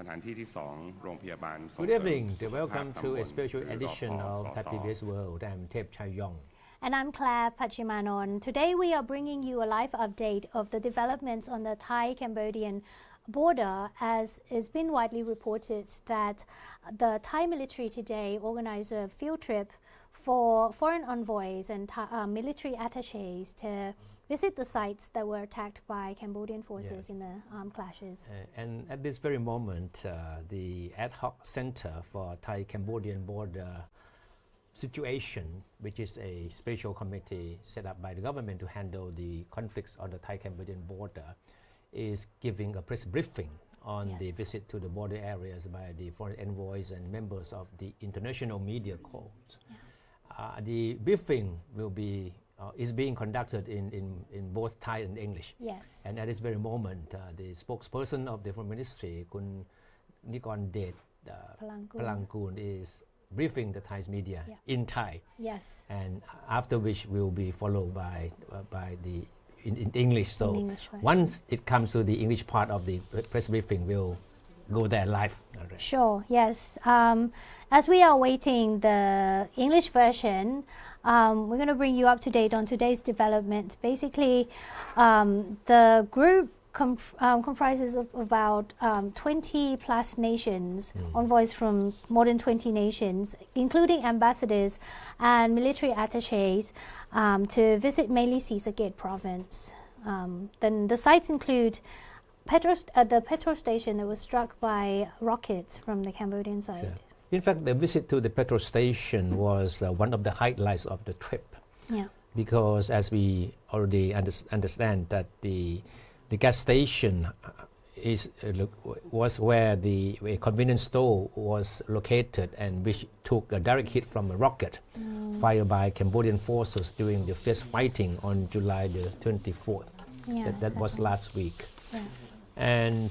Good evening. Welcome to a special edition of Thai PBS World. I'm Thep Chayong. And I'm Claire Pachimanon. Today we are bringing you a live update of the developments on the Thai-Cambodian border, as it's been widely reported that the Thai military today organized a field trip for foreign envoys and military attachés to visit the sites that were attacked by Cambodian forces in the armed clashes. And at this very moment, the ad hoc center for Thai-Cambodian border situation, which is a special committee set up by the government to handle the conflicts on the Thai-Cambodian border, is giving a press briefing on the visit to the border areas by the foreign envoys and members of the international media corps. The briefing will be is being conducted in both Thai and English. Yes. And at this very moment, the spokesperson of the Foreign Ministry, Kun Nikorndet Palangkoon, is briefing the Thai media in Thai. Yes. And after which will be followed by the in English. So English, right. Once it comes to the English part of the press briefing, we'll go there live. Sure, yes. As we are waiting the English version, we're going to bring you up to date on today's development. Basically, the group comprises of about 20 plus nations, envoys from more than 20 nations, including ambassadors and military attachés, to visit mainly Sisa Gate province. Then the sites include the petrol station that was struck by rockets from the Cambodian side. Sure. In fact, the visit to the petrol station was one of the highlights of the trip. Yeah. Because as we already understand that the gas station was where a convenience store was located, and which took a direct hit from a rocket fired by Cambodian forces during the fierce fighting on July the 24th. Yeah, that was last week. Yeah. And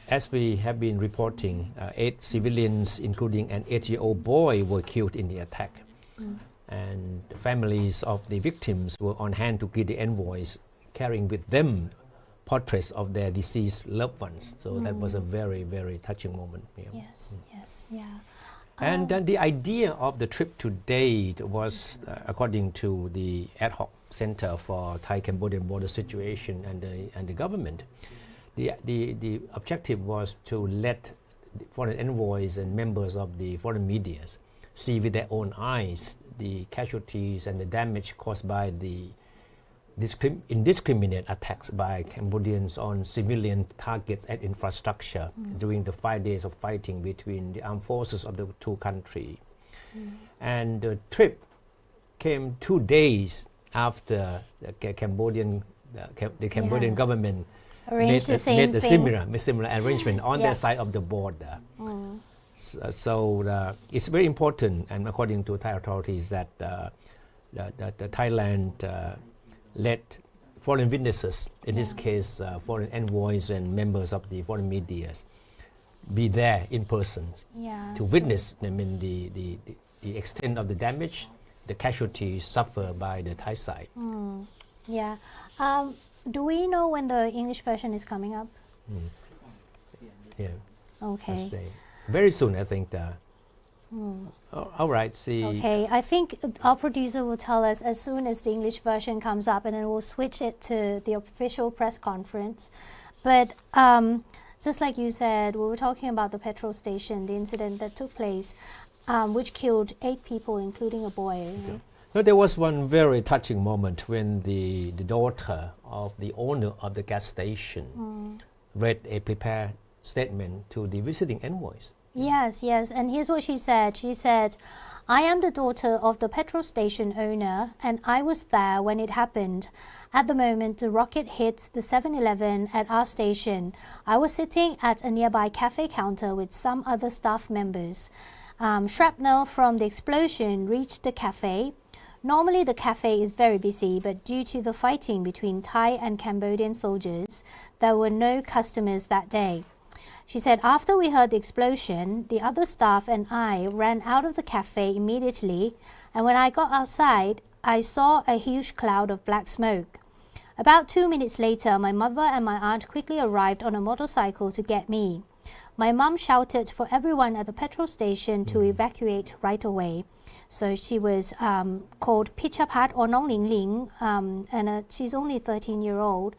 as we have been reporting, 8 civilians, including an 8-year-old boy, were killed in the attack. And the families of the victims were on hand to greet the envoys, carrying with them portraits of their deceased loved ones. So that was a very, very touching moment. Yeah. Yes, yes, yeah. And then the idea of the trip today was, according to the ad hoc Center for Thai-Cambodian border situation and the government, the objective was to let foreign envoys and members of the foreign medias see with their own eyes the casualties and the damage caused by the indiscriminate attacks by Cambodians on civilian targets and infrastructure during the 5 days of fighting between the armed forces of the two countries. And the trip came 2 days after the Cambodian government made a similar arrangement on their side of the border. So it's very important, and according to Thai authorities, that the Thailand let foreign witnesses, in this case foreign envoys and members of the foreign media, be there in person to witness the extent of the damage, the casualties suffered by the Thai side. Yeah. Do we know when the English version is coming up? Yeah. Okay. Very soon, I think. All right. See. Okay. I think our producer will tell us as soon as the English version comes up, and then we'll switch it to the official press conference. But just like you said, we were talking about the petrol station, the incident that took place, which killed 8 people, including a boy. Right? No, there was one very touching moment when the daughter of the owner of the gas station read a prepared statement to the visiting envoys. Yes, yes. And here's what she said. She said, "I am the daughter of the petrol station owner, and I was there when it happened. At the moment the rocket hit the 7-Eleven at our station. I was sitting at a nearby cafe counter with some other staff members. Shrapnel from the explosion reached the cafe. Normally the cafe is very busy, but due to the fighting between Thai and Cambodian soldiers, there were no customers that day." She said, "After we heard the explosion, the other staff and I ran out of the cafe immediately, and when I got outside, I saw a huge cloud of black smoke. About 2 minutes later, my mother and my aunt quickly arrived on a motorcycle to get me. My mom shouted for everyone at the petrol station to evacuate right away. So she was called Pichapat or Nong Ling Ling, and she's only 13-year-old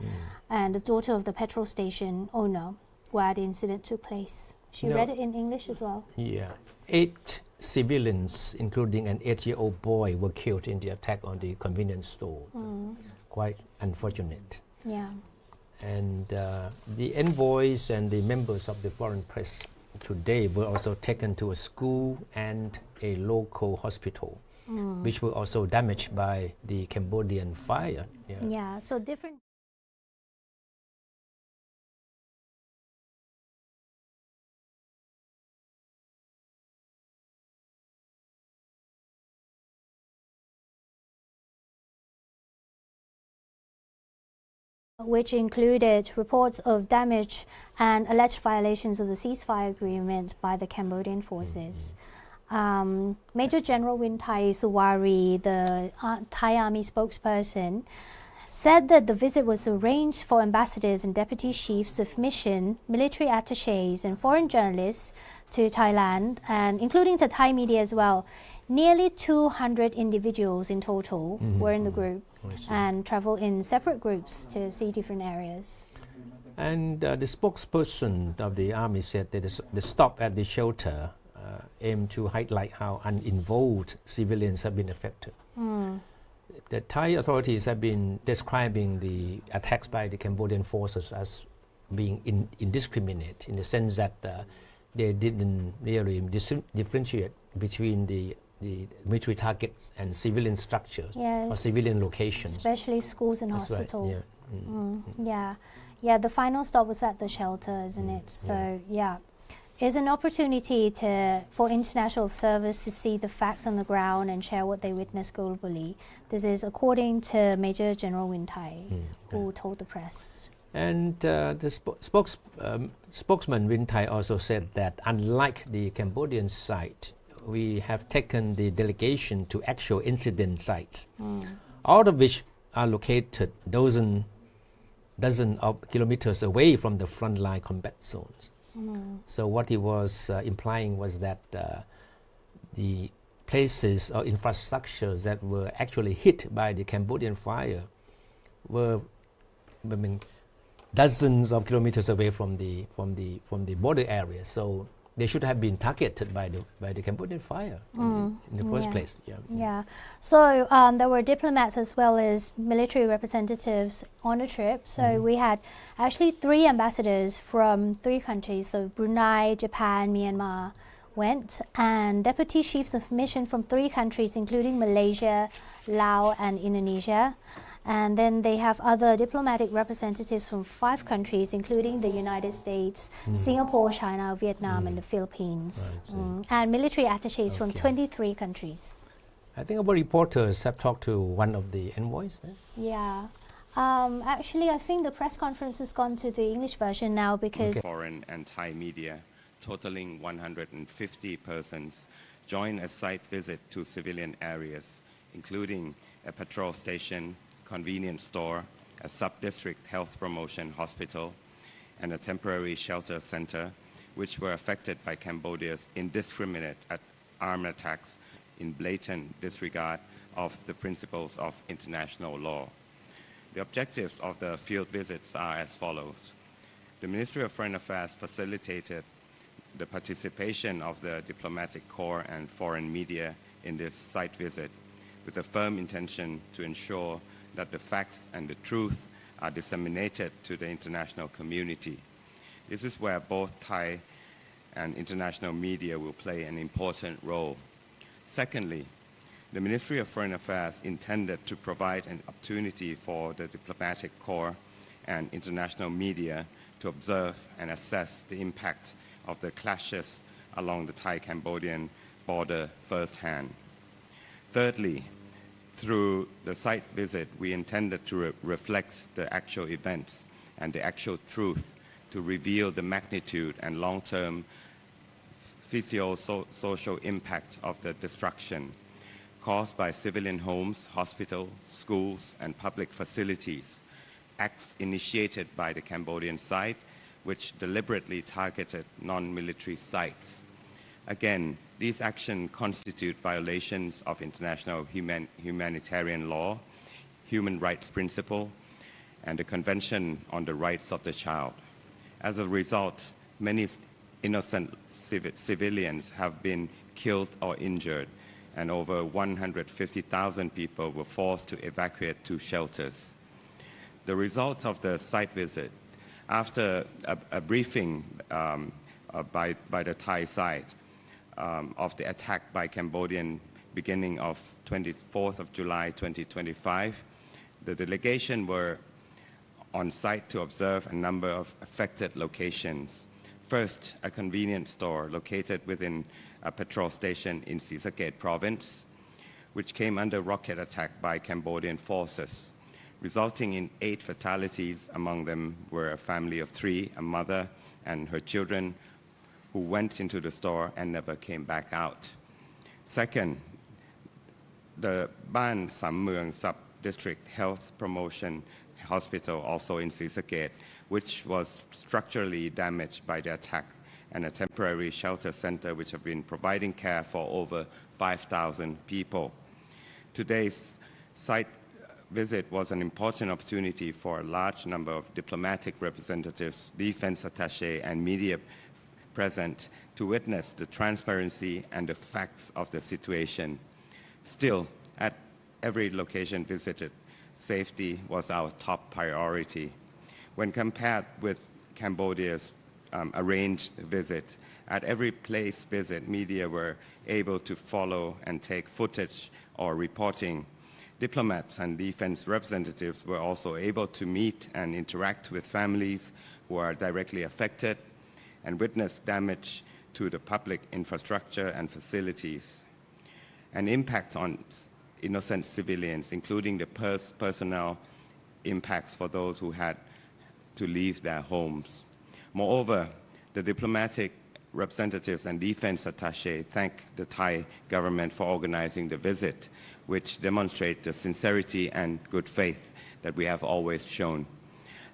and the daughter of the petrol station owner where the incident took place. She read it in English as well. Yeah. 8 civilians, including an 8-year-old boy, were killed in the attack on the convenience store. Quite unfortunate. Yeah. And the envoys and the members of the foreign press today were also taken to a school and a local hospital, which were also damaged by the Cambodian fire. Yeah, so different. Which included reports of damage and alleged violations of the ceasefire agreement by the Cambodian forces. Major General Winthai Suwari, the Thai Army spokesperson, said that the visit was arranged for ambassadors and deputy chiefs of mission, military attachés, and foreign journalists to Thailand, and including the Thai media as well. Nearly 200 individuals in total were in the group and traveled in separate groups to see different areas. And the spokesperson of the army said that the stop at the shelter aimed to highlight how uninvolved civilians have been affected. The Thai authorities have been describing the attacks by the Cambodian forces as being indiscriminate, in the sense that they didn't really differentiate between the military targets and civilian structures or civilian locations. Especially schools and That's hospitals. Right, Yeah, the final stop was at the shelter, isn't it? So, it's an opportunity for international observers to see the facts on the ground and share what they witnessed globally. This is according to Major General Winthai, who told the press. And the spokesman Winthai also said that unlike the Cambodian site, we have taken the delegation to actual incident sites, all of which are located dozen of kilometers away from the frontline combat zones. So what he was implying was that the places or infrastructures that were actually hit by the Cambodian fire were, dozens of kilometers away from the border area. So they should have been targeted by the Cambodian fire in the first place. So there were diplomats as well as military representatives on the trip. So we had actually 3 ambassadors from 3 countries. So Brunei, Japan, Myanmar went, and deputy chiefs of mission from 3 countries, including Malaysia, Laos, and Indonesia. And then they have other diplomatic representatives from 5 countries, including the United States, Singapore, China, Vietnam, and the Philippines. And military attachés from 23 countries. I think our reporters have talked to one of the envoys. Actually, I think the press conference has gone to the English version now because foreign and Thai media, totaling 150 persons, joined a site visit to civilian areas, including a petrol station, convenience store, a sub-district health promotion hospital, and a temporary shelter center, which were affected by Cambodia's indiscriminate armed attacks in blatant disregard of the principles of international law. The objectives of the field visits are as follows. The Ministry of Foreign Affairs facilitated the participation of the diplomatic corps and foreign media in this site visit with a firm intention to ensure that the facts and the truth are disseminated to the international community. This is where both Thai and international media will play an important role. Secondly, the Ministry of Foreign Affairs intended to provide an opportunity for the diplomatic corps and international media to observe and assess the impact of the clashes along the Thai-Cambodian border firsthand. Thirdly, through the site visit, we intended to reflect the actual events and the actual truth to reveal the magnitude and long-term social impact of the destruction caused by civilian homes, hospitals, schools, and public facilities, acts initiated by the Cambodian side which deliberately targeted non-military sites. Again, these actions constitute violations of international humanitarian law, human rights principle, and the Convention on the Rights of the Child. As a result, many innocent civilians have been killed or injured, and over 150,000 people were forced to evacuate to shelters. The results of the site visit, after a briefing by the Thai side of the attack by Cambodian beginning of 24th of July 2025, the delegation were on site to observe a number of affected locations. First, a convenience store located within a petrol station in Sisaket province, which came under rocket attack by Cambodian forces, resulting in 8 fatalities. Among them were a family of 3, a mother and her children, who went into the store and never came back out. Second, the Ban Sam Mueang Sub-District Health Promotion Hospital, also in Sisaket, which was structurally damaged by the attack, and a temporary shelter center which have been providing care for over 5,000 people. Today's site visit was an important opportunity for a large number of diplomatic representatives, defense attachés, and media present to witness the transparency and the facts of the situation. Still, at every location visited, safety was our top priority. When compared with Cambodia's arranged visit, at every place visit, media were able to follow and take footage or reporting. Diplomats and defense representatives were also able to meet and interact with families who are directly affected and witness damage to the public infrastructure and facilities. An impact on innocent civilians, including the personal impacts for those who had to leave their homes. Moreover, the diplomatic representatives and defense attaché thank the Thai government for organizing the visit, which demonstrate the sincerity and good faith that we have always shown.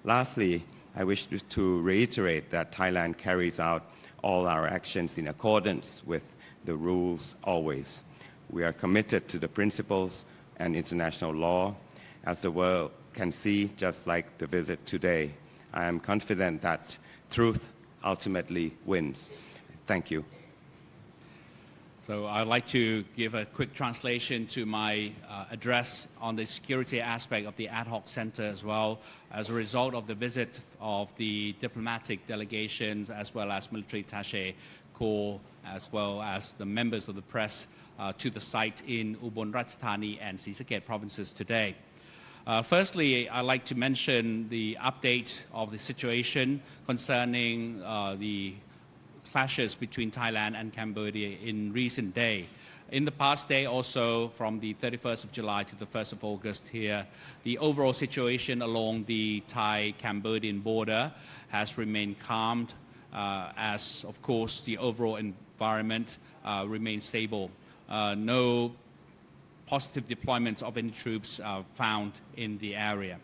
Lastly, I wish to reiterate that Thailand carries out all our actions in accordance with the rules always. We are committed to the principles and international law, as the world can see, just like the visit today. I am confident that truth ultimately wins. Thank you. So I'd like to give a quick translation to my address on the security aspect of the ad hoc center as well. As a result of the visit of the diplomatic delegations as well as military attaché corps, as well as the members of the press to the site in Ubon Ratchathani and Sisaket provinces today. Firstly, I'd like to mention the update of the situation concerning the clashes between Thailand and Cambodia in recent day. In the past day also, from the 31st of July to the 1st of August here, the overall situation along the Thai-Cambodian border has remained calm, as of course the overall environment remains stable. No positive deployments of any troops found in the area.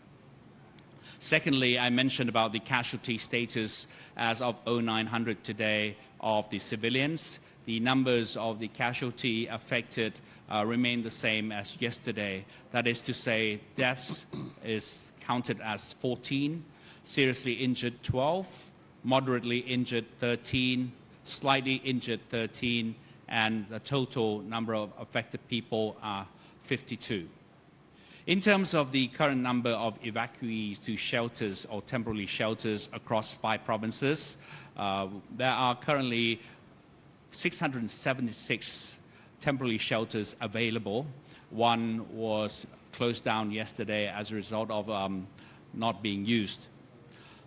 Secondly, I mentioned about the casualty status as of 0900 today of the civilians. The numbers of the casualty affected remain the same as yesterday. That is to say, deaths is counted as 14, seriously injured 12, moderately injured 13, slightly injured 13, and the total number of affected people are 52. In terms of the current number of evacuees to shelters or temporary shelters across 5 provinces, there are currently 676 temporary shelters available. One was closed down yesterday as a result of not being used.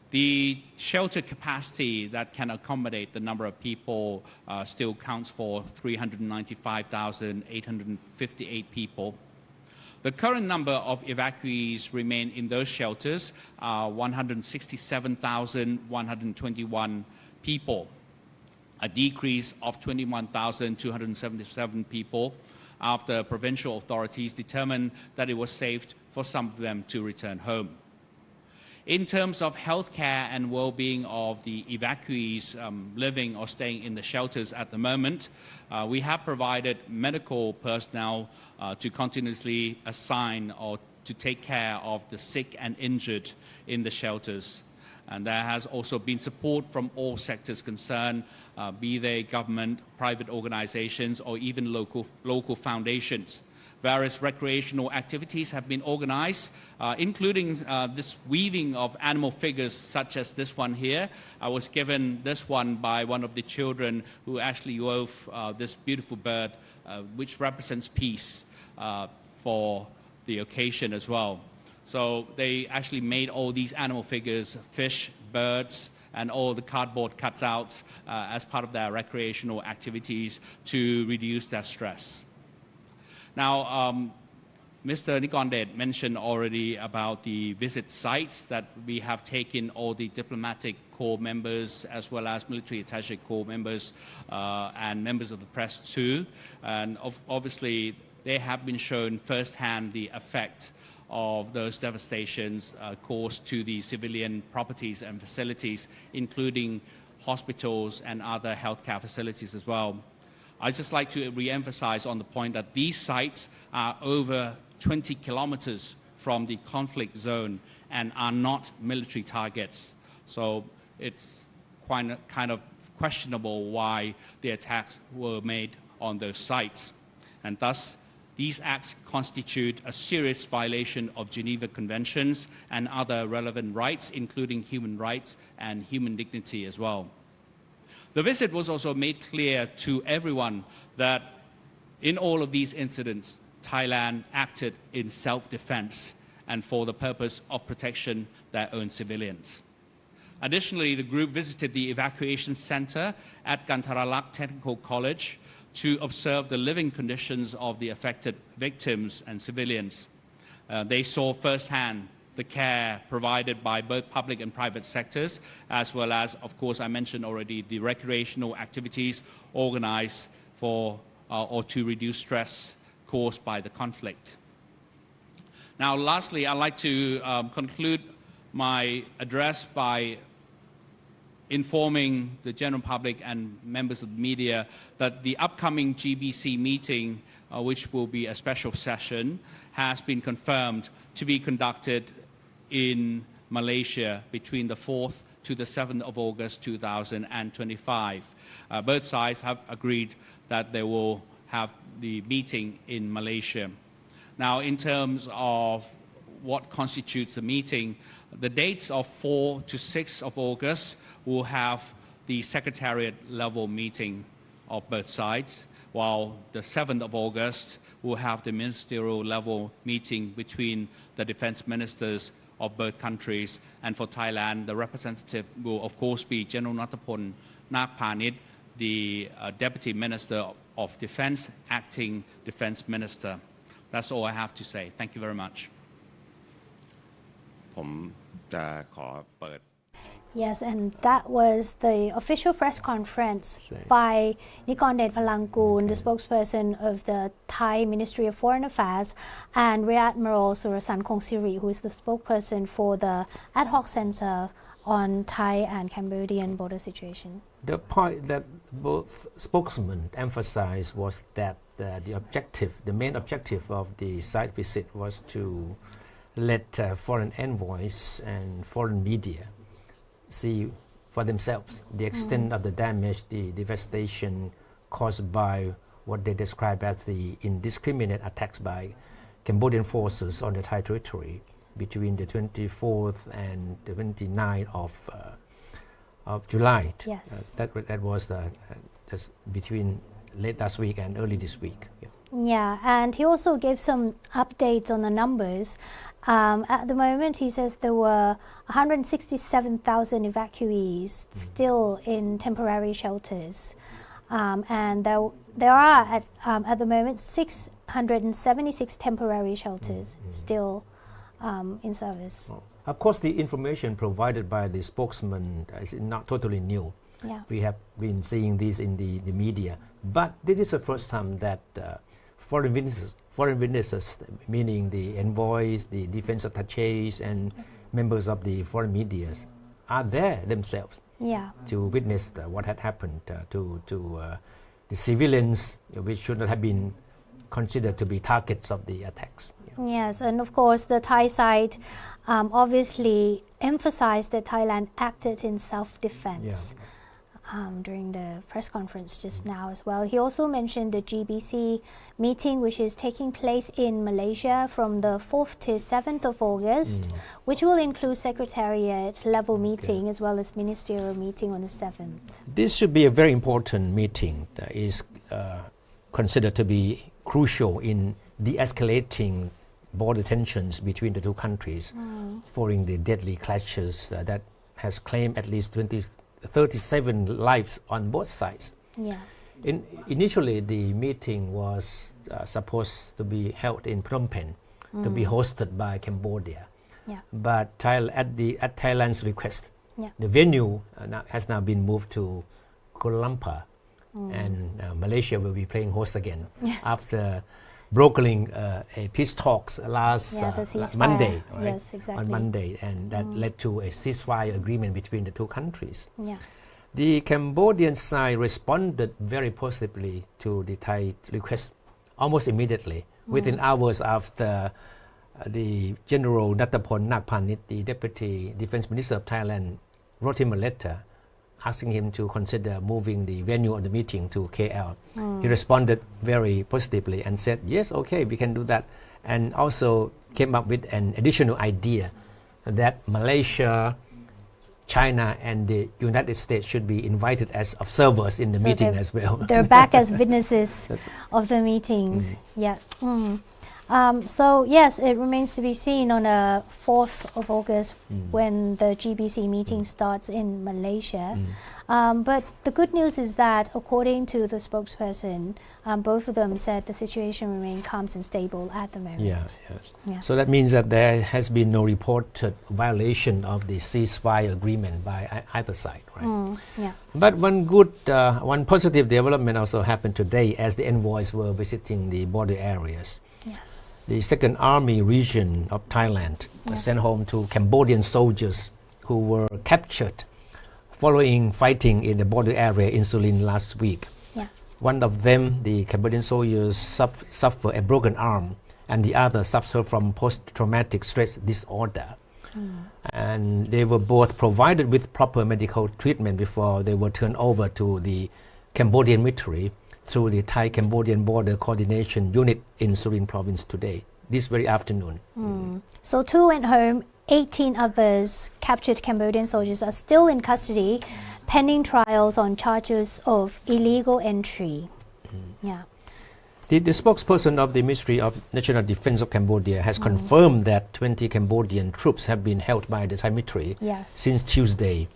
The shelter capacity that can accommodate the number of people still counts for 395,858 people. The current number of evacuees remain in those shelters are 167,121 people, a decrease of 21,277 people after provincial authorities determined that it was safe for some of them to return home. In terms of healthcare and well-being of the evacuees living or staying in the shelters at the moment, we have provided medical personnel to continuously assign or to take care of the sick and injured in the shelters. And there has also been support from all sectors concerned, be they government, private organizations, or even local foundations. Various recreational activities have been organized, including this weaving of animal figures such as this one here. I was given this one by one of the children who actually wove this beautiful bird, which represents peace for the occasion as well. So they actually made all these animal figures, fish, birds, and all the cardboard cutouts as part of their recreational activities to reduce their stress. Now, Mr. Nikondet mentioned already about the visit sites that we have taken all the diplomatic corps members as well as military attaché corps members and members of the press too. And obviously, they have been shown firsthand the effect of those devastations caused to the civilian properties and facilities, including hospitals and other healthcare facilities as well. I'd just like to re-emphasize on the point that these sites are over 20 kilometers from the conflict zone and are not military targets. So it's quite kind of questionable why the attacks were made on those sites. And thus, these acts constitute a serious violation of Geneva Conventions and other relevant rights, including human rights and human dignity as well. The visit was also made clear to everyone that in all of these incidents, Thailand acted in self-defense and for the purpose of protection their own civilians. Additionally, the group visited the evacuation center at Kantaralak Technical College to observe the living conditions of the affected victims and civilians. They saw firsthand the care provided by both public and private sectors, as well as, of course, I mentioned already, the recreational activities organized for or to reduce stress caused by the conflict. Now, lastly, I'd like to conclude my address by informing the general public and members of the media that the upcoming GBC meeting, which will be a special session, has been confirmed to be conducted in Malaysia between the 4th to the 7th of August 2025. Both sides have agreed that they will have the meeting in Malaysia. Now, in terms of what constitutes the meeting, the dates of 4 to 6 of August will have the secretariat level meeting of both sides, while the 7th of August will have the ministerial level meeting between the defense ministers of both countries. And for Thailand, the representative will of course be General Nattapon Nakpanit, the Deputy Minister of Defense, Acting Defense Minister. That's all I have to say. Thank you very much. ผมจะขอเปิด Yes, and that was the official press conference by Nikondet Palangkoon, the spokesperson of the Thai Ministry of Foreign Affairs, and Rear Admiral Surasan Kongsiri, who is the spokesperson for the ad hoc center on Thai and Cambodian border situation. The point that both spokesmen emphasized was that the main objective of the site visit was to let foreign envoys and foreign media see for themselves the extent of the damage, the devastation caused by what they describe as the indiscriminate attacks by Cambodian forces on the Thai territory between the 24th and the 29th of July. Yes. That was just between late last week and early this week. Yeah, and he also gave some updates on the numbers. At the moment, he says there were 167,000 evacuees still in temporary shelters. And there are, at the moment, 676 temporary shelters still in service. Of course, the information provided by the spokesman is not totally new. Yeah. We have been seeing this in the media. But this is the first time that foreign witnesses, meaning the envoys, the defense attachés, and members of the foreign media are there themselves to witness what had happened to the civilians, which should not have been considered to be targets of the attacks. Yes, and of course the Thai side obviously emphasized that Thailand acted in self-defense during the press conference just now as well. He also mentioned the GBC meeting, which is taking place in Malaysia from the 4th to 7th of August, which will include secretariat level meeting as well as ministerial meeting on the 7th. This should be a very important meeting that is considered to be crucial in de-escalating border tensions between the two countries following the deadly clashes that has claimed at least 37 lives on both sides. Initially, the meeting was supposed to be held in Phnom Penh, to be hosted by Cambodia. But at Thailand's request, the venue has now been moved to Kuala Lumpur, and Malaysia will be playing host again after brokering a peace talks last Monday, right? Yes, exactly. On Monday, and that led to a ceasefire agreement between the two countries. The Cambodian side responded very positively to the Thai request almost immediately, within hours after the General Nattapon Nakpanit, the Deputy Defense Minister of Thailand, wrote him a letter asking him to consider moving the venue of the meeting to KL. He responded very positively and said, yes, okay, we can do that. And also came up with an additional idea that Malaysia, China, and the United States should be invited as observers in the meeting as well. They're back as witnesses of the meetings. So yes, it remains to be seen on the 4th of August when the GBC meeting starts in Malaysia. But the good news is that according to the spokesperson, both of them said the situation remains calm and stable at the moment. So that means that there has been no reported violation of the ceasefire agreement by either side, right? But one positive development also happened today as the envoys were visiting the border areas. The 2nd Army Region of Thailand sent home 2 Cambodian soldiers who were captured following fighting in the border area in Surin last week. One of them, the Cambodian soldiers, suffered a broken arm, and the other suffered from post-traumatic stress disorder. And they were both provided with proper medical treatment before they were turned over to the Cambodian military through the Thai-Cambodian Border Coordination Unit in Surin Province today, this very afternoon. So 2 went home, 18 others captured Cambodian soldiers are still in custody, pending trials on charges of illegal entry. The spokesperson of the Ministry of National Defense of Cambodia has confirmed that 20 Cambodian troops have been held by the Thai military since Tuesday,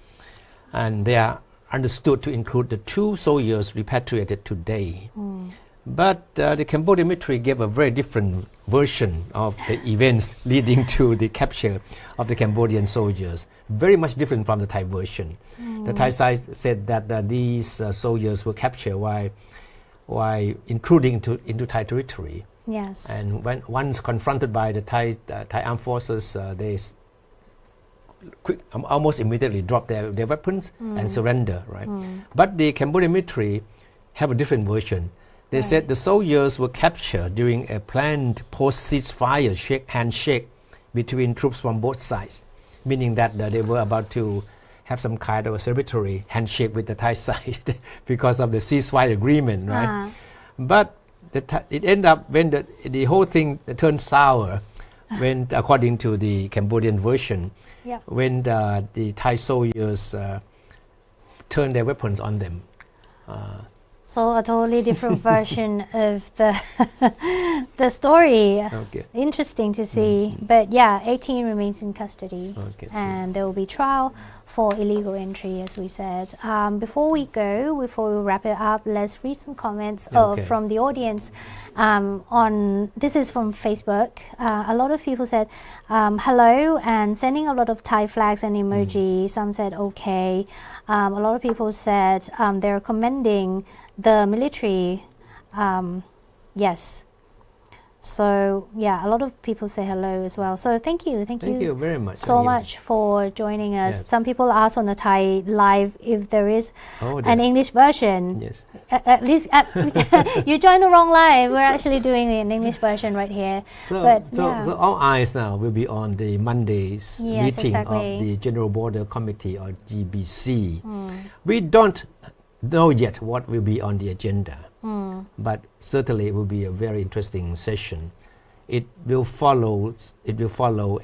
and they are understood to include the 2 soldiers repatriated today. But the Cambodian military gave a very different version of the events leading to the capture of the Cambodian soldiers, very much different from the Thai version. The Thai side said that these soldiers were captured while intruding into Thai territory. And once confronted by the Thai armed forces, they almost immediately drop their weapons and surrender, right? But the Cambodian military have a different version. They said the soldiers were captured during a planned post-ceasefire handshake between troops from both sides, meaning that they were about to have some kind of a celebratory handshake with the Thai side because of the ceasefire agreement, right? But it ended up when the whole thing turned sour when, according to the Cambodian version, when the Thai soldiers turned their weapons on them. So a totally different version of the story. Interesting to see. But 18 remains in custody, and there will be trial for illegal entry, as we said. Before we wrap it up, let's read some comments from the audience. This is from Facebook. A lot of people said hello and sending a lot of Thai flags and emoji. Some said okay. A lot of people said they're commending the military. Yes. So yeah, a lot of people say hello as well. So thank you Thank you very much. so much for joining us. Yes. Some people ask on the Thai live if there is Oh, an there. English version. Yes. At least you joined the wrong live. We're actually doing an English version right here. So, But, so, yeah. so all eyes now will be on the Monday's Yes, meeting exactly. of the General Border Committee or GBC. We don't know yet what will be on the agenda, but certainly it will be a very interesting session. It will follow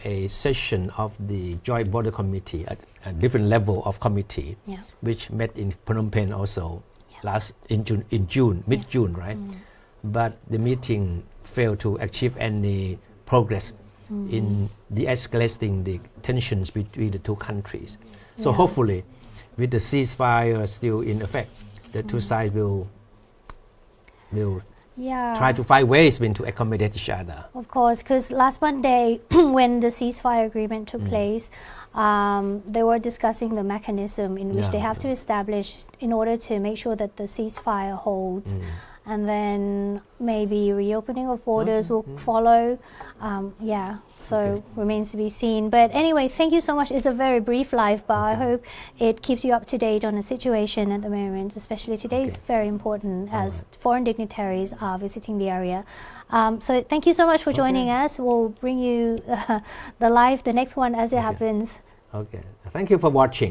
a session of the Joint Border Committee at a different level of committee, Yeah. which met in Phnom Penh also in June, mid-June, right? But the meeting failed to achieve any progress in de-escalating the tensions between the two countries. So Yeah. hopefully, with the ceasefire still in effect, the two sides will Yeah. try to find ways to accommodate each other. Of course, because last Monday, when the ceasefire agreement took place, they were discussing the mechanism in which Yeah, they have to establish in order to make sure that the ceasefire holds. And then maybe reopening of borders will follow. Yeah, so remains to be seen. But anyway, thank you so much. It's a very brief live, but I hope it keeps you up to date on the situation at the moment, especially today is very important as foreign dignitaries are visiting the area. So thank you so much for joining us. We'll bring you the live, the next one as it happens. Okay. Thank you for watching.